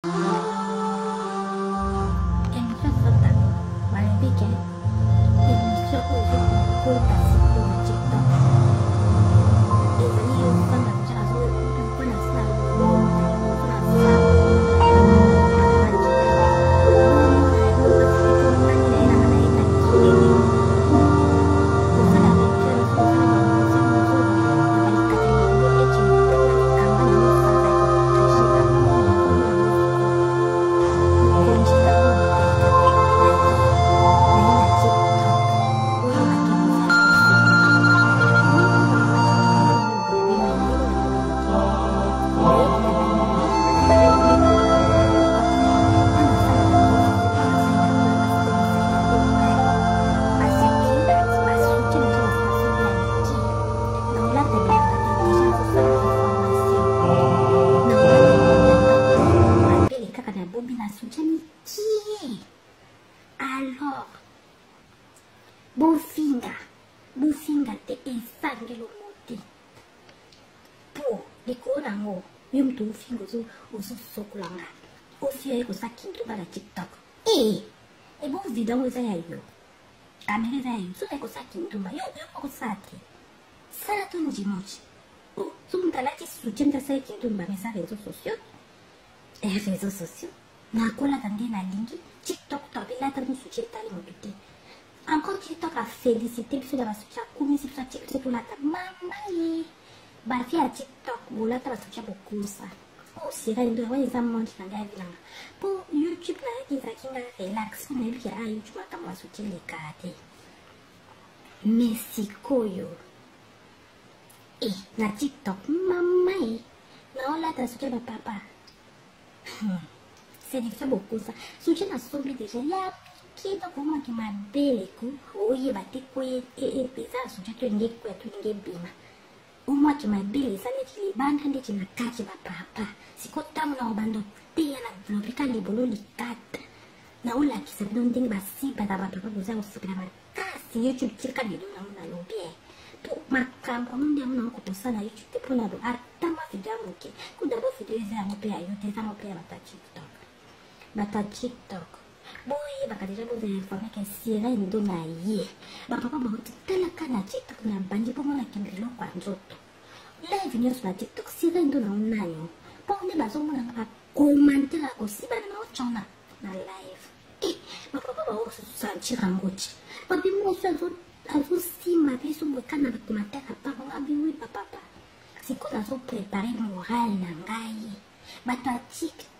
Alors, Bufinga te esangelo moti. Po, likorango, yum tu fingo uso sokulanga. Ofia eko sakintu bala TikTok. E bo vidão za yayo. Kamera za yayo, so eko sakintu ba yo ko sati. Sara tu njimochi. O, sumtalati sujenta sa kintu ba mesa rezo sociaux. Réseaux sociaux. Nakola tangi na lingi TikTok to bila tamu sucita li motuti. Encore TikTok a félicité biso da basucha kumi si biso TikTok to lata mama ye. Ba fi a TikTok bola ta basucha bokusa. O sira ndo wa za monti na gavi langa. Po YouTube na ki za kinga relax na bi ya YouTube ta basucha le kate. Mexico na TikTok mama ye. Na ola ta sucha ba papa. C'est difficile beaucoup ça. Soutien à sombrer déjà. Ya qui est comment qui m'a belle coup. Oui, bah t'es quoi et ça soutien tu n'es quoi tu n'es bima. Au moins tu m'as belle ça n'est les bandes quand tu n'as catch ba papa. Si quoi t'as mon bando t'es à la l'hôpital les bolos les quatre. Na ola qui se donne ding ba si ba papa vous a aussi bien. Si YouTube tirka de do na lobby. Pour ma cam comme on dit on ko ça na YouTube te prendre do atama vidéo ok. Ku d'abord vidéo za mo pe ayo te za mo pe ba TikTok. Bata TikTok. Boy, baka deja bo informer que sira ndo na ye. Ba papa ba tala kana TikTok na bandi po mona kembelo kwa nzoto. Live news na TikTok sira ndo na unayo. Po ne ba zo mona ba commenter la ko si ba na ochona na live. Ba papa ba o santi rangochi. Ba bi mo so azo si ma bi so bo kana ba commenter pa ba bi wi papa. C'est quoi ça préparer moral na ngai. Bata TikTok